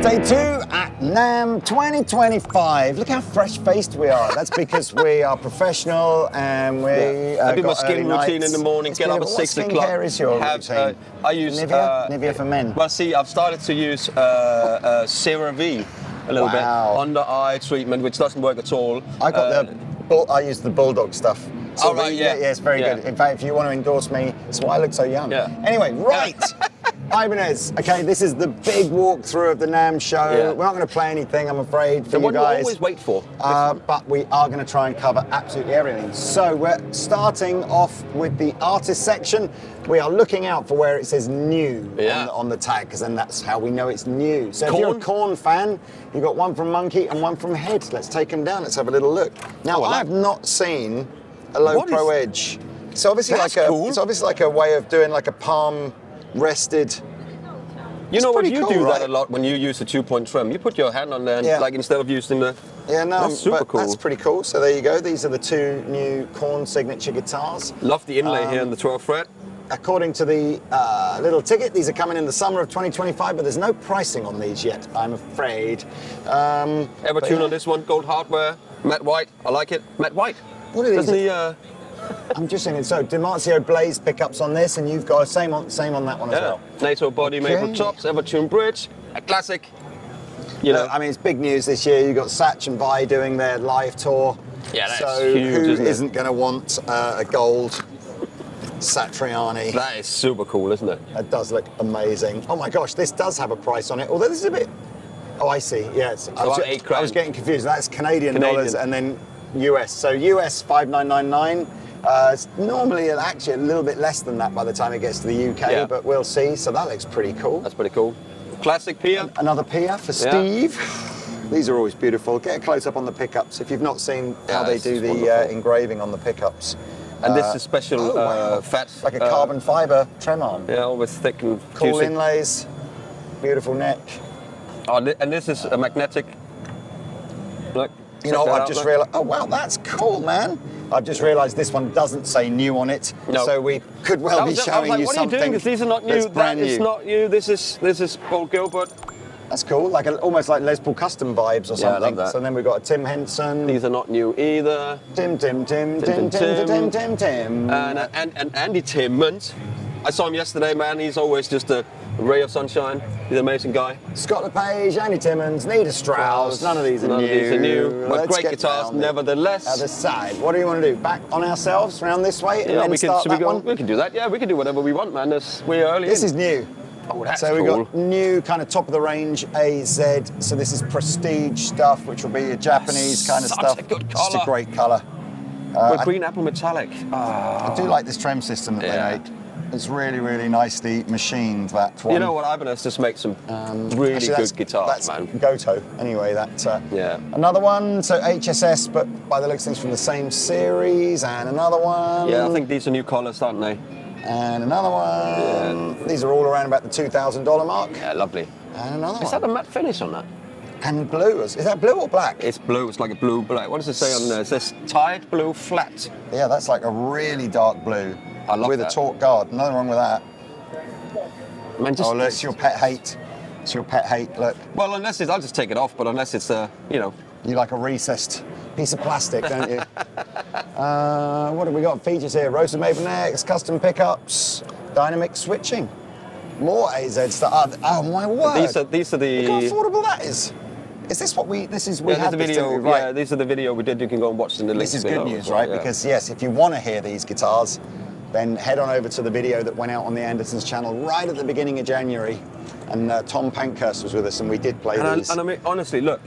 Day 2 at NAMM 2025. Look how fresh-faced we are. That's because we are professional and we I do my got skin early routine nights. in the morning, get up at 6 o'clock. What skincare is your routine? I use Nivea for men. Well, see, I've started to use CeraVe a little bit. Under eye treatment, which doesn't work at all. I use the Bulldog stuff. Oh, right, yeah. Yeah, it's very good. In fact, if you want to endorse me, that's why I look so young. Yeah. Anyway, right. Ibanez. Okay, this is the big walkthrough of the NAMM show. Yeah. We're not going to play anything, I'm afraid, for The you one guys. you always wait for. But we are going to try and cover absolutely everything. So we're starting off with the artist section. We are looking out for where it says new on the tag, because then that's how we know it's new. So if you're a Korn fan, you've got one from Monkey and one from Head. Let's take them down. Let's have a little look. Now, I've not seen a low pro edge. It's obviously it's obviously like a way of doing like a palm rested. You know what, you do that a lot when you use the 2-point trim. You put your hand on there, and, like instead of using the... Yeah, no, that's super cool. That's pretty cool. So there you go. These are the 2 new Korn signature guitars. Love the inlay here in the 12th fret. According to the little ticket, these are coming in the summer of 2025, but there's no pricing on these yet, I'm afraid. Evertune on this one, gold hardware, matte white. I like it. Matte white. What are these? Doesn't he, I'm just saying, so Dimarzio Blaze pickups on this, and you've got same on that one as well. NATO body maple tops, Evertune bridge, a classic. You know, I mean, it's big news this year. You've got Satch and Vi doing their live tour. Yeah, that's so huge, who isn't going to want a gold Satriani? That is super cool, isn't it? That does look amazing. Oh my gosh, this does have a price on it. Although this is a bit. Oh, I see. Yes, I was getting confused. That's Canadian dollars and then US. So US 5999. It's normally actually a little bit less than that by the time it gets to the UK, but we'll see. So that looks pretty cool. That's pretty cool. Classic Pia. Another Pia for Steve. These are always beautiful. Get a close up on the pickups if you've not seen how they do the engraving on the pickups. And this is special fat. Like a carbon fiber trem arm. Yeah, all with thick and cool juicy inlays. Beautiful neck. Oh, and this is a magnetic. Look. You know, I've just realised. Oh wow, that's cool, man. I've just realised this one doesn't say new on it, so we could well be showing you something. What are you doing? Because these are not new. That is not new. This is Paul Gilbert. That's cool, like almost like Les Paul custom vibes or something. Yeah, I love that. So then we've got a Tim Henson. These are not new either. Tim. And Andy Timmons. I saw him yesterday, man. He's always just a ray of sunshine. He's an amazing guy. Scott LePage, Andy Timmons, Nita Strauss. None of these are new. But great guitars, nevertheless. Other side. What do you want to do? Back on ourselves, round this way, and then start that one? We can do that. Yeah, we can do whatever we want, man. We're early. This is new. Oh, that's so cool. we've got new kind of top of the range AZ. So this is prestige stuff, which will be a Japanese kind of stuff. Such a good colour. Just a great colour. With green apple metallic. I do like this trem system that they made. It's really, really nicely machined, that one. You know what, Ibanez just makes some really good guitars, that's man. Goto, anyway. Another one, so HSS, but by the looks of things from the same series, and another one. Yeah, I think these are new colours, aren't they? And another one. Yeah. These are all around about the $2,000 mark. Yeah, lovely. And another one. Is that a matte finish on that? And blue. Is that blue or black? It's blue. It's like a blue black. What does it say on there? It says Tide Blue Flat. Yeah, that's like a really dark blue. I love with that. A taut guard. Nothing wrong with that. Man, look, it's your pet hate. It's your pet hate, look. Well, unless it's, I'll just take it off, but unless it's, you know. You like a recessed piece of plastic, don't you? What have we got? Features here. Roasted maple necks, custom pickups, dynamic switching. More AZ stuff. Oh, my word. These are the... Look how affordable that is. Is this what we had the right? video. Yeah, these are the video we did. You can go and watch in the link. This is good news, right? Because yes, if you want to hear these guitars, then head on over to the video that went out on the Andertons channel right at the beginning of January. And Tom Pankhurst was with us, and we did play these. And I mean, honestly, look.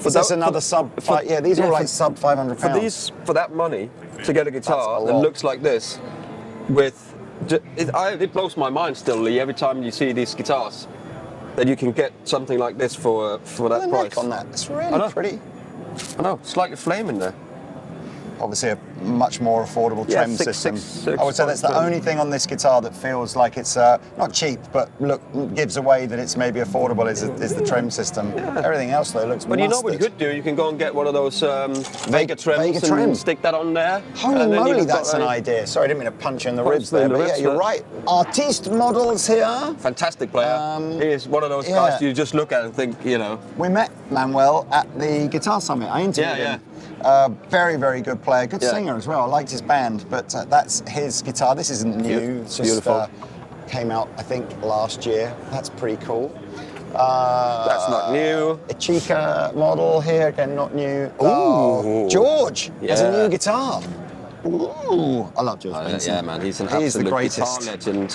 Is this another sub? Yeah, these are all like sub £500. For that money, to get a guitar that looks like this, it blows my mind still, Lee, every time you see these guitars, that you can get something like this for that price. On that, it's really pretty. I know, it's like a flame in there. obviously a much more affordable trem system. I would say that's the only thing on this guitar that feels like it's not cheap, but gives away that it's maybe affordable is the trem system. Yeah. Everything else though looks But mustard. you know what you could do? You can go and get one of those Vega trems and stick that on there. Holy moly, that's an idea. Sorry, I didn't mean to punch you in the ribs there, but yeah, you're right. Artiste models here. Fantastic player. He is one of those guys you just look at and think, you know. We met Manuel at the Guitar Summit. I interviewed him. Very, very good player. Good singer as well. I liked his band, but that's his guitar. This isn't new. It's just came out, I think, last year. That's pretty cool. That's not new. A Chica model here, again, not new. Oh, George has a new guitar. Ooh, I love George Benson. Yeah, man, he's an absolute guitar legend.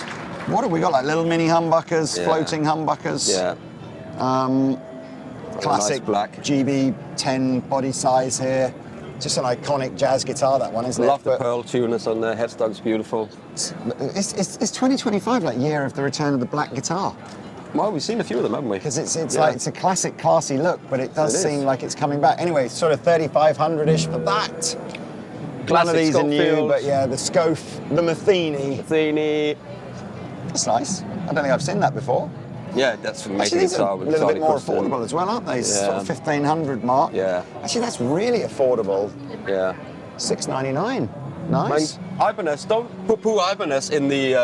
What have we got? Like little mini humbuckers, floating humbuckers. Yeah. Classic nice black GB10 body size here. Just an iconic jazz guitar, that one, isn't it? Love the pearl tuners on there. Headstock's beautiful. It's 2025, like year of the return of the black guitar. Well, we've seen a few of them, haven't we? Because it's like it's a classic, classy look, but it does seem like it's coming back. Anyway, sort of 3,500-ish for that. None of these are new, but yeah, the Scof, the Matheny. That's nice. I don't think I've seen that before. Yeah, that's amazing. Actually, these are a little bit more affordable as well, aren't they? Sort of 1,500 mark. Yeah. Actually, that's really affordable. Yeah. $699. Nice. Ibanez, don't poo-poo Ibanez in the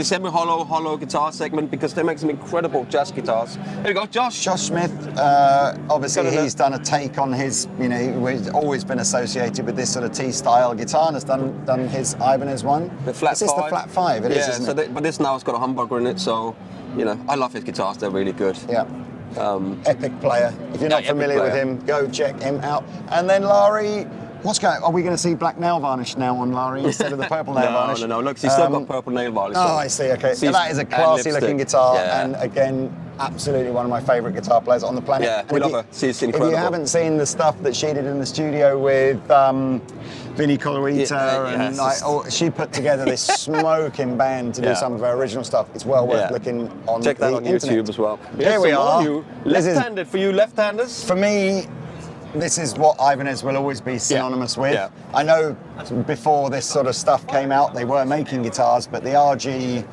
semi hollow guitar segment, because they make some incredible jazz guitars. Here you go, Josh. Josh Smith, obviously he's done a take on his, you know, he's always been associated with this sort of T-style guitar, and has done his Ibanez one. The flat 5. Is this the flat 5? It is, isn't it? But this now has got a humbucker in it, so, you know, I love his guitars, they're really good. Yeah. Epic player. If you're not familiar with him, go check him out. And then Larry, are we going to see black nail varnish now on Larry instead of the purple nail varnish? No. Look, he's still got purple nail varnish. Oh, I see. Okay. So that is a classy looking guitar, and again, absolutely one of my favourite guitar players on the planet. Yeah, we love her. She's incredible. If you haven't seen the stuff that she did in the studio with Vinnie Colaiuta, and she put together this smoking band to do some of her original stuff. It's well worth looking on. Check that on internet. YouTube as well. Here we are. Left-handed for you left-handers. For me, this is what Ibanez will always be synonymous with. Yeah. I know before this sort of stuff came out, they were making guitars, but the RG,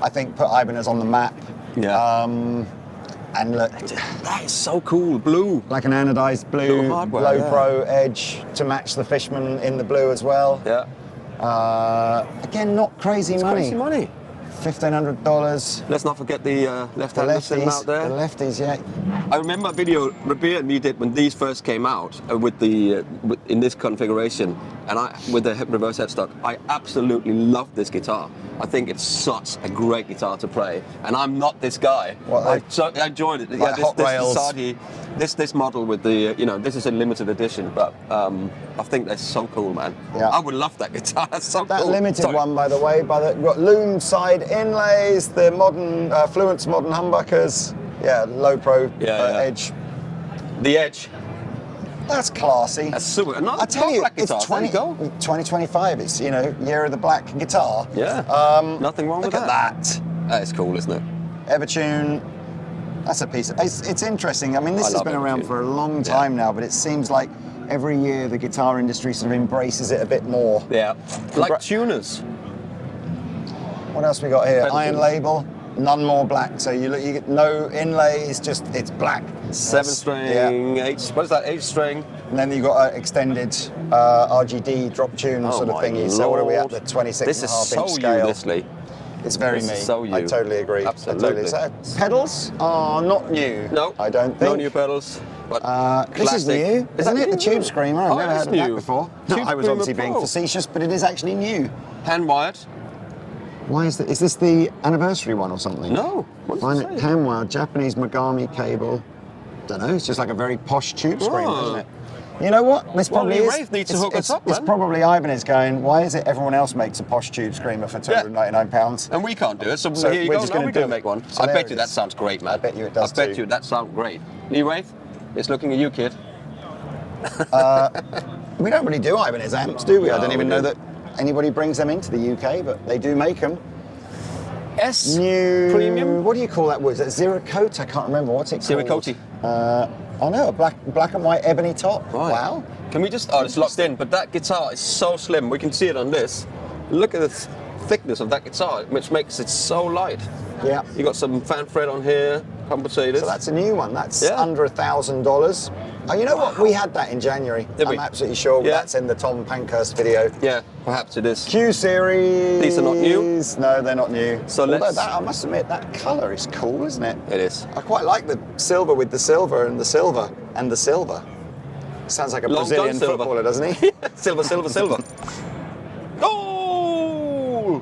I think, put Ibanez on the map. Yeah. And look, that is so cool. Blue. Like an anodized blue, low pro edge to match the Fishman in the blue as well. Yeah. Again, not crazy money. Crazy money. $1,500. Let's not forget the left-handers sitting out there. The lefties, yeah. I remember a video Rabia and me did when these first came out with the in this configuration, and with the reverse headstock. I absolutely love this guitar. I think it's such a great guitar to play, and I'm not this guy. I enjoyed it. Like Hot Rails. This model with the this is a limited edition, but I think that's so cool, man. Yeah. I would love that guitar. That's so cool. That limited one, by the way, got loom side inlays, the modern Fluence modern humbuckers. Yeah, low pro edge. The edge. That's classy. That's super. I tell you, it's 2025. It's year of the black guitar. Yeah. Nothing wrong with that. Look at that. That is cool, isn't it? Evertune. That's a piece. It's interesting. I mean, this has been around for a long time now, but it seems like every year the guitar industry sort of embraces it a bit more. Yeah. Like tuners. What else we got here? Iron label. None more black, so you get no inlays, it's black. 7-string, 8. What is that? 8-string. And then you got an extended RGD drop tune sort of thingy. So what are we at? The 26.5-inch scale. This is so you, It's very me. So you. I totally agree. Absolutely. So pedals are not new. No, I don't think. No new pedals. But this is new, isn't it? The Tube Screamer. I've never heard of that before. No, I was obviously being facetious, but it is actually new. Hand wired. Why is that? Is this the anniversary one or something? No. Find it hand wired, Japanese Megami cable. Don't know. It's just like a very posh Tube Screamer, isn't it? You know what? This probably is. Wraith needs to hook us up, It's probably Ibanez going, why is it everyone else makes a posh Tube Screamer for £299? And we can't do it, so here you we're go. just Now going we to can make one. I bet you that sounds great, man. I bet you it does. I bet you that sounds great. Lee Wraith, it's looking at you, kid. We don't really do Ibanez amps, do we? No, I don't even know that anybody brings them into the UK, but they do make them. S New Premium. What do you call that wood? Is that zero coat? I can't remember. What's it called? Zero-coaty. Oh no, a black and white ebony top. Right. Wow. Can we just? Oh, it's locked in. But that guitar is so slim. We can see it on this. Look at the thickness of that guitar, which makes it so light. Yeah. You got some fan fret on here, compensators. So that's a new one. That's Yeah. under $1,000. Oh, you know what? We had that in January. Did we? I'm absolutely sure Yeah. that's in the Tom Pankhurst video. Yeah, perhaps it is. Q series. These are not new? No, they're not new. So Although let's- that, I must admit, that colour is cool, isn't it? It is. I quite like the silver with the silver and the silver and the silver. Sounds like a Long Brazilian John Silver. footballer, doesn't he? Silver, silver, silver. Goal!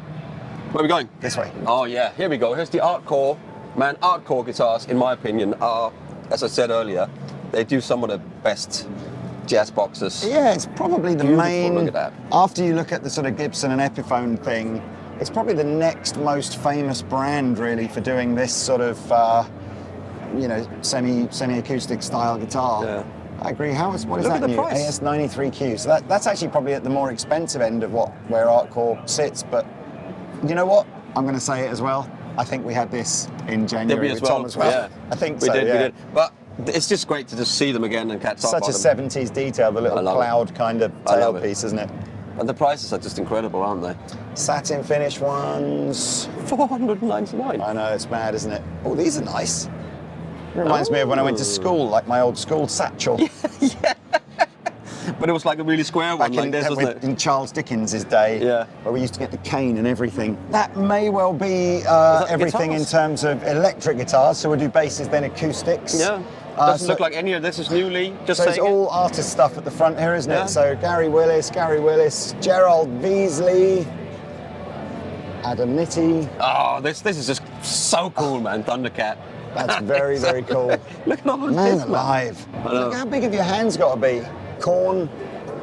Where are we going? This way. Oh yeah, here we go. Here's the Artcore. Man, Artcore guitars, in my opinion, are, as I said earlier, they do some of the best jazz boxes. Yeah, it's probably the Beautiful, main. look at that. After you look at the sort of Gibson and Epiphone thing, it's probably the next most famous brand really for doing this sort of, semi-acoustic style guitar. Yeah. I agree. What is Look that at the new? price. AS93Q. So that's actually probably at the more expensive end of where Artcore sits. But you know what? I'm going to say it as well. I think we had this in January Did we with Tom as well. Yeah. I think we so. did, yeah. we did. But it's just great to just see them again and catch up Such on a them. 70s detail, the little I love it. cloud kind of I love it. tailpiece, isn't it? And the prices are just incredible, aren't they? Satin finish ones. $499. I know, it's mad, isn't it? Oh, these are nice. It reminds me of when I went to school, like my old school satchel. But it was like a really square one, Back like this, wasn't it? in Charles Dickens' day, Yeah. where we used to get the cane and everything. That may well be everything in guitars? terms of electric guitars, so we'll do basses, then acoustics. Yeah. Doesn't look like any of this is newly. Just So it's saying it. all artist stuff at the front here, isn't Yeah. it? So Gary Willis, Gerald Beasley, Adam Nitti. Oh, this is just so cool, man. Thundercat. That's very, very cool. Look at all Man this, man. alive. I know. Look how big have your hands got to be. Corn,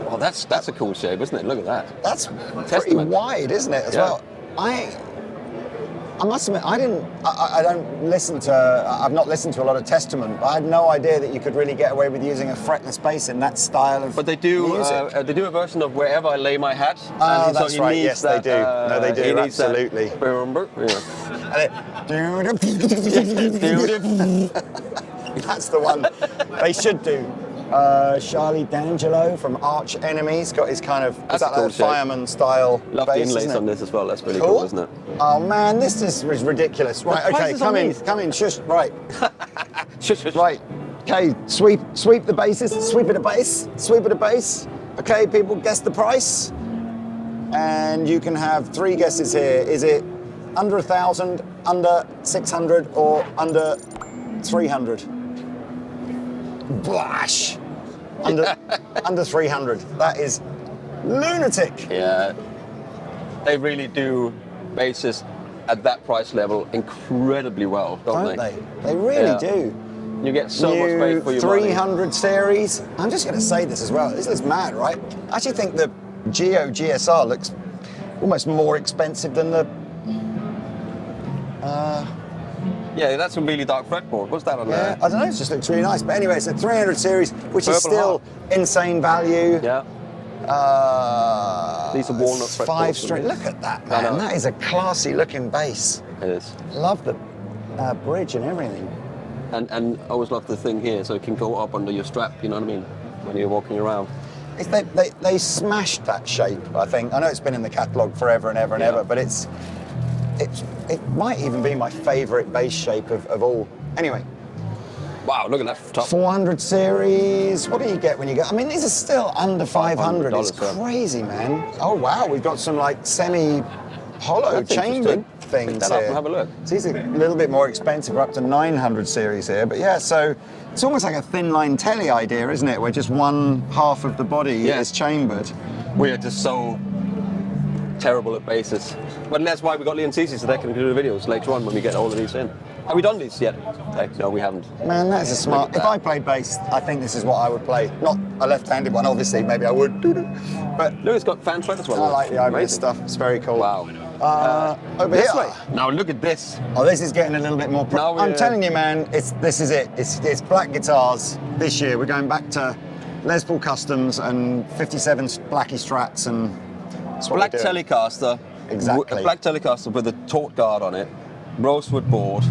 Oh, that's a cool shape, isn't it? Look at that. that's pretty Testament. wide, isn't it, as Yeah. well? I must admit, I don't listen to, I've not listened to a lot of Testament, but I had no idea that you could really get away with using a fretless bass in that style of But they do music. a version of Wherever I Lay My Hat. Oh, and so that's he right. needs Yes, they that, do. No, they do, he needs that- absolutely. Remember? Yeah. That's the one they should do. Charlie D'Angelo from Arch Enemy's got his kind of That's a cool shape. fireman style Love bass, the inlays isn't it? on this as well. That's really Cool. cool, isn't it? Oh man, this is ridiculous. Right, okay, prices on these. come in, shush. Right, Shush, shush. right. Okay, sweep the basses, sweep it a bass. Okay, people, guess the price, and you can have 3 guesses here. Is it under 1,000, under 600, or under 300? Blash. Under 300. That is lunatic. Yeah. They really do basses at that price level incredibly well, don't Don't they? They really Yeah. do. You get so much space for your 300 money. series. I'm just going to say this as well. This is mad, right? I actually think the Geo GSR looks almost more expensive than the. Yeah, that's a really dark fretboard. What's that on Yeah, there? I don't know. It just looks really nice. But anyway, it's a 300 series, which is Purple still insane value. Yeah. These are walnut it's fretboards, 5 string. isn't it? Look at that, I man. know. That is a classy looking bass. It is. Love the bridge and everything. And I always love the thing here, so it can go up under your strap, you know what I mean? When you're walking around. They smashed that shape, I think. I know it's been in the catalogue forever and ever and Yeah. ever, but it might even be my favourite bass shape of all. Anyway, Wow, look at that top. 400 series. What do you get when you go? I mean, these are still under 500. It's $500, yeah. crazy, man. Oh wow, we've got some like semi-hollow That's chambered interesting. things Pick that up here. and have a look. So these are a little bit more expensive. We're up to 900 series here, but yeah. So it's almost like a thin line telly idea, isn't it? Where just one half of the body Yeah. is chambered. We are just so terrible at basses. But that's why we got Lee and Cece so they can do the videos later on when we get all of these in. Have we done these yet? No, we haven't. Man, that's a smart. Look at If I played bass, I think this is what I would play. Not a left-handed one, obviously. Maybe I would. But Look, it's got fan fret as well. I like the Ibanez Amazing. stuff. It's very cool. Wow. Over This here. way. Now look at this. Oh, this is getting a little bit more. Now I'm we're- telling you, man. This is it. It's black guitars this year. We're going back to Les Paul Customs and 57 Blackie Strats and. That's what Black we're doing. Telecaster. Exactly. A black Telecaster with a taut guard on it. rosewood board,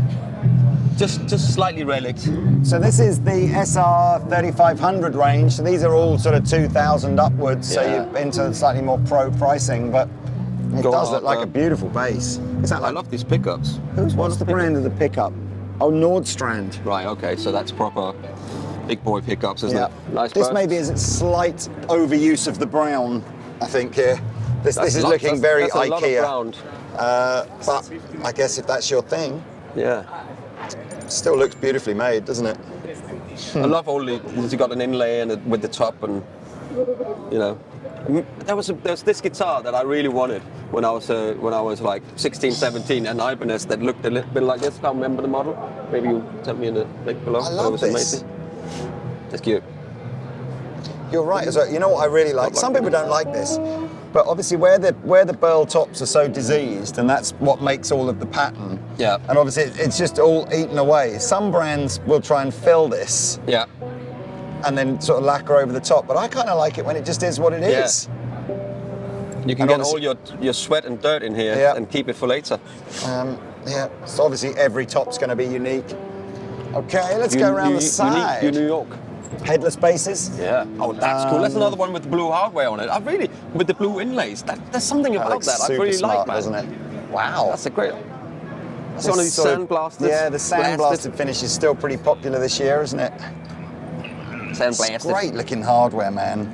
just slightly relic. So this is the SR 3500 range. So these are all sort of 2,000 upwards. So Yeah. you're into slightly more pro pricing, but it Go does look like hard, a beautiful bass. Is that I like, love these pickups. what's the brand of the pickup? Oh, Nordstrand. Right, okay, so that's proper big boy pickups, isn't Yeah. it? Nice This burst. maybe is a slight overuse of the brown, I think, here. This is Lot- looking very that's a lot of IKEA. brown. But I guess if that's your thing, Yeah. still looks beautifully made, doesn't it? I love all the, you got an inlay and with the top, and you know, there was this guitar that I really wanted when I was like 16, 17, an Ibanez that looked a little bit like this. I can't remember the model. Maybe you tell me in the link below. I but love it was this. amazing. It's cute. You're right as well. You know what I really like? Some people don't like this, but obviously where the burl tops are so diseased, and that's what makes all of the pattern. Yeah. And obviously it's just all eaten away. Some brands will try and fill this Yeah. and then sort of lacquer over the top, but I kind of like it when it just is what it Yeah. is. You can And get obviously- all your sweat and dirt in here Yeah. and keep it for later. Yeah. So obviously every top's going to be unique. Okay, let's go around the side. New York. Headless basses. Yeah. Oh, that's cool. That's another one with the blue hardware on it. I really, with the blue inlays. There's something about looks that I super really smart, like, man. doesn't it? Wow. That's a great. It's one of these Sort of- sandblasted. Yeah, the sandblasted finish is still pretty popular this year, isn't it? Sandblasted. It's great looking hardware, man.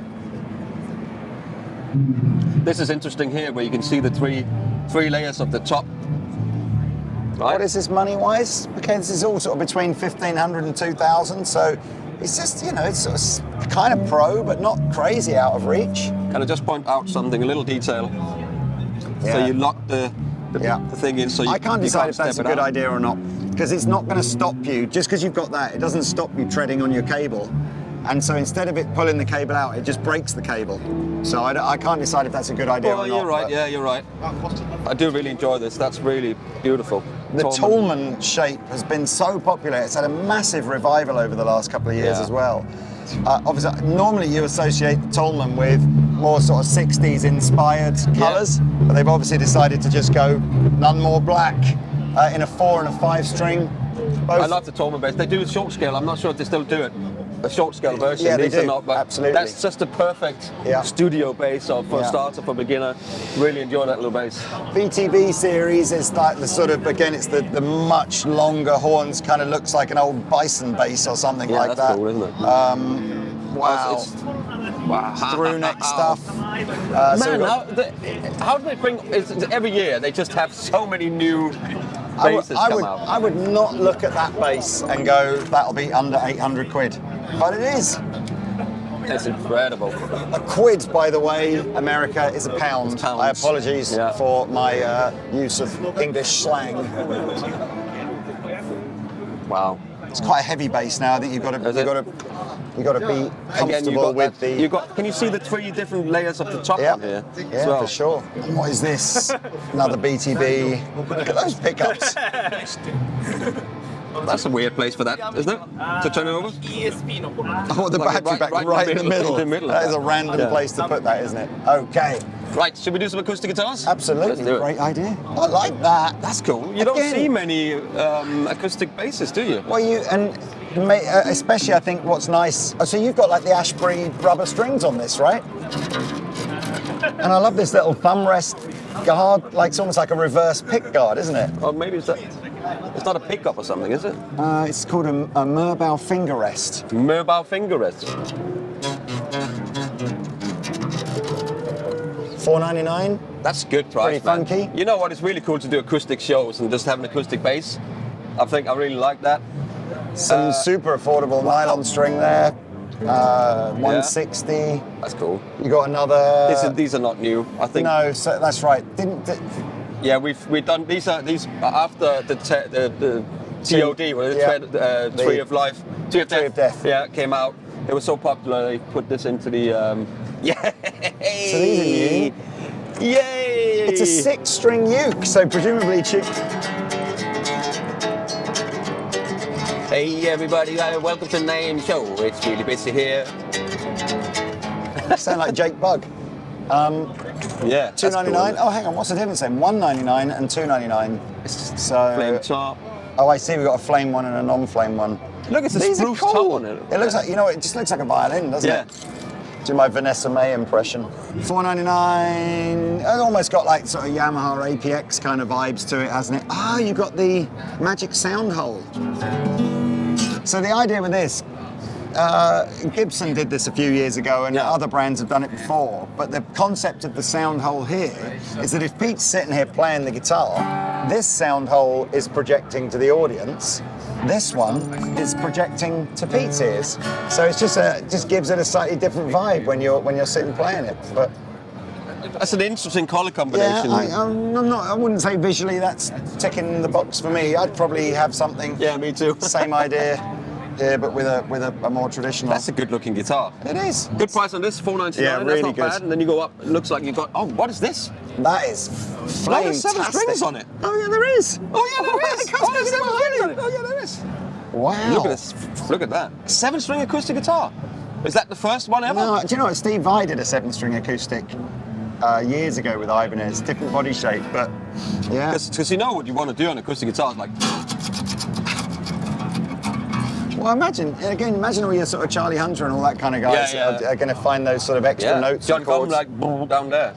This is interesting here, where you can see the three layers of the top. Right. What is this money-wise? Okay, this is all sort of between 1,500 and 2,000, so it's just, you know, it's sort of kind of pro, but not crazy out of reach. Can I just point out something, a little detail? So Yeah. you lock the thing in, so you I can't you decide if that's a step it good out. idea or not, because it's not going to stop you. Just because you've got that, it doesn't stop you treading on your cable. And so instead of it pulling the cable out, it just breaks the cable. So I can't decide if that's a good idea Oh, or not. you're right. but Yeah, you're right. I do really enjoy this. That's really beautiful. The Tallman. Tallman shape has been so popular. It's had a massive revival over the last couple of years Yeah. as well. Obviously, normally you associate the Tallman with more sort of 60s inspired colours, but they've obviously decided to just go none more black in a 4 and a 5 string. Both. I love the Tallman bass. They do a short scale. I'm not sure if they still do it. A short scale version. Yeah, they These do. are not, but Absolutely. that's just a perfect Yeah. studio bass for Yeah. a starter, for a beginner. Really enjoy that little bass. BTB series is like the sort of, again, it's the much longer horns, kind of looks like an old bison bass or something Yeah, like that's that. cool, isn't it? Wow. Wow. Through neck stuff. So Man, we've got- how do they bring? Every year they just have so many new I would, basses I come would, out. I would not look at that bass and go, that'll be under 800 quid. But it is. It's incredible. A quid, by the way, America, is a pound. It's pounds. I apologies Yeah. for my use of English slang. Wow. It's quite a heavy bass now. I think you've got to be comfortable with the. Can you see the 3 different layers of the top Yeah, on here? yeah, as well? for sure. And what is this? Another BTB. Look at those pickups. That's a weird place for that, isn't it? To turn it over? Oh, the Like battery back right right in the middle. in the middle. That is a random Yeah. place to put that, isn't it? Okay, Right, should we do some acoustic guitars? absolutely. Let's do it. Great idea. I like that. That's cool. You don't Again. see many acoustic basses, do you? Well, especially I think what's nice. Oh, so you've got like the Ashbury rubber strings on this, right? And I love this little thumb rest guard. Like it's almost like a reverse pick guard, isn't it? Or maybe it's not a pickup or something, is it? It's called a Merbau finger rest. Mobile finger rest. $4.99. That's a good price, Pretty man. funky. You know what? It's really cool to do acoustic shows and just have an acoustic bass. I think I really like that. Some super affordable nylon string there. 160. That's cool. You got another. These are not new. I think. No, so that's right. Yeah, we've done these are after the TOD, or the Tree of Life, Tree of Death. Yeah, came out. It was so popular they put this into the. Yay! So these are new. Yay! It's a 6-string uke, so presumably cheap. Hey everybody, welcome to NAMM Show. It's really busy here. Sound like Jake Bugg. Yeah. $2.99. Oh, hang on. What's the difference then? $1.99 and $2.99. It's So, Flame top. oh, I see. We've got a flame one and a non-flame one. Look, it's a These are spruce cool. top on it. It looks like, you know, it just looks like a violin, doesn't Yeah. it? Do my Vanessa May impression. $4.99. It's almost got like sort of Yamaha APX kind of vibes to it, hasn't it? Ah, you got the magic sound hole. So the idea with this, Gibson did this a few years ago, and other brands have done it before. But the concept of the sound hole here is that if Pete's sitting here playing the guitar, this sound hole is projecting to the audience. This one is projecting to Pete's ears. So it's just gives it a slightly different vibe when you're sitting playing it. But that's an interesting color combination. Yeah, I wouldn't say visually that's ticking the box for me. I'd probably have something. Yeah, me too. Same idea. Yeah, but with a more traditional. That's a good looking guitar. It is. Good price on this, $4.99. Yeah, That's really not good. bad. And then you go up, it looks like you've got, oh, what is this? That is Oh, there's 7 flame-tastic. strings on it. Oh yeah, there is. Oh yeah, there is. Oh, there's 7 strings on it. Oh yeah, there is. Wow. Look at this. Look at that. 7-string acoustic guitar. Is that the first one ever? No, do you know what? Steve Vai did a 7-string acoustic years ago with Ibanez, different body shape, but yeah. Because you know what you want to do on acoustic guitars, like. Well, imagine all your sort of Charlie Hunter and all that kind of guys are going to find those sort of extra notes. John and chords. Gordon, like down there.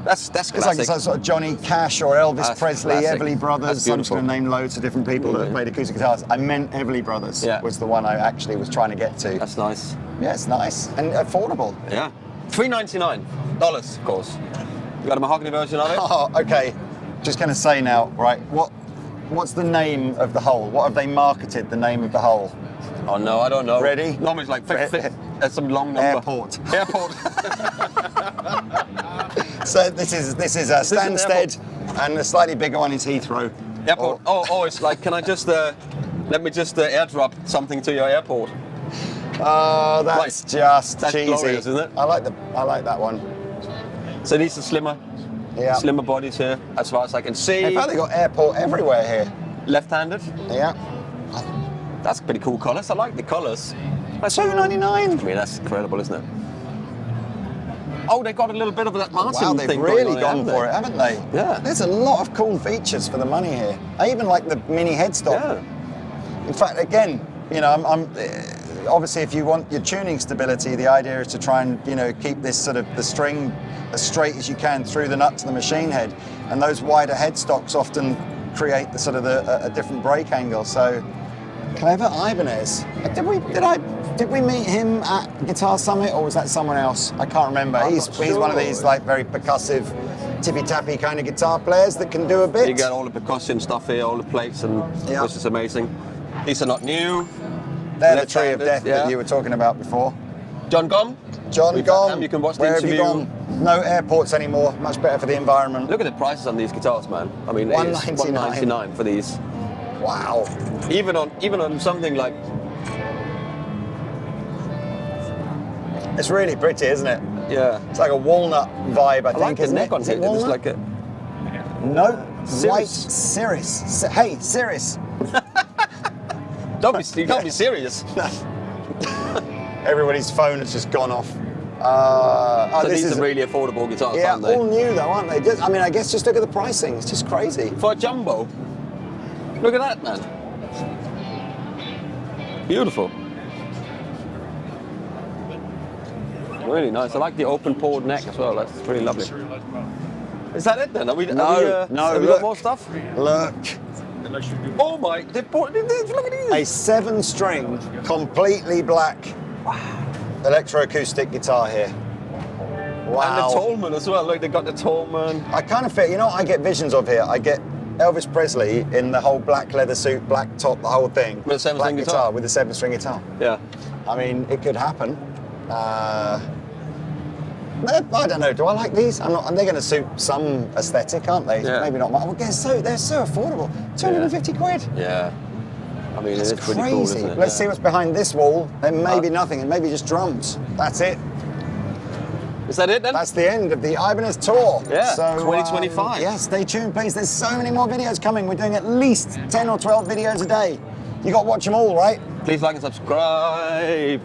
That's classic. It's like it's sort of Johnny Cash or Elvis That's Presley, classic. Everly Brothers. That's I'm just going to beautiful. name loads of different people that have played acoustic guitars. I meant Everly Brothers was the one I actually was trying to get to. That's nice. Yeah, it's nice and affordable. Yeah. $3.99, of course. You got a mahogany version of it? Oh, okay. Just going to say now, right? What's the name of the hole? What have they marketed the name of the hole? Oh no, I don't know. Ready? Normally it's like some long number. Airport. Airport. So this is a Stansted, and the slightly bigger one is Heathrow. Airport. Oh, it's like, can I just let me just airdrop something to your airport? Oh, that's just That's cheesy. glorious, isn't it? I like that one. So these are slimmer bodies here, as far as I can see. In fact, they got airport everywhere here. Left-handed. Yeah. That's pretty cool colours. I like the colours. That's $2.99. I mean, that's incredible, isn't it? Oh, they got a little bit of that Martin Wow, they've thing really going on, gone for it, haven't they? Yeah. There's a lot of cool features for the money here. I even like the mini headstock. Yeah. In fact, again, you know, I'm obviously if you want your tuning stability, the idea is to try and keep this sort of the string as straight as you can through the nut to the machine head, and those wider headstocks often create the sort of a different break angle. So clever Ibanez. Did we meet him at Guitar Summit, or was that someone else? I can't remember. I'm He's not one of sure. these like very percussive, tippy-tappy kind of guitar players that can do a bit. You got all the percussion stuff here, all the plates, and which is amazing. These are not new. They're the tree of Left-handed, death that yeah. you were talking about before. John Gom. John We've Gom. got them. You can watch the Where have you interview. gone? No airports anymore. Much better for the environment. Look at the prices on these guitars, man. I mean, it is $199. $199 for these. Wow. Even on something like. It's really pretty, isn't it? Yeah. It's like a walnut vibe, I think, like the isn't neck it? on Is here. it It's walnut? like a. No, Cirrus. white Cirrus. Hey, Cirrus. You can't be serious. Everybody's phone has just gone off. So this these is are really affordable guitars, yeah, aren't they? all new though, aren't they? I guess just look at the pricing. It's just crazy. For a jumbo. Look at that, man. Beautiful. Really nice. I like the open pored neck as well. That's pretty lovely. Is that it then? Have we No, got look. more stuff? Look, Oh my! Look at a these. 7-string, completely black, electroacoustic guitar here. Wow. And the Tolman as well. Look, they got the Tolman. I kind of feel, what I get visions of here? I get Elvis Presley in the whole black leather suit, black top, the whole thing. With a 7-string black guitar. with a 7-string guitar. Yeah. I mean, it could happen. I don't know. Do I like these? I'm not. And they're going to suit some aesthetic, aren't they? Yeah. Maybe not mine. Well, they're so affordable. 250 quid. Yeah. I mean, That's it is pretty crazy. cool, isn't it? Let's Yeah. see what's behind this wall. There may be nothing. It may be just drums. That's it. Is that it then? That's the end of the Ibanez tour. Yeah, So, 2025. Yeah, stay tuned, please. There's so many more videos coming. We're doing at least 10 or 12 videos a day. You got to watch them all, right? Please like and subscribe.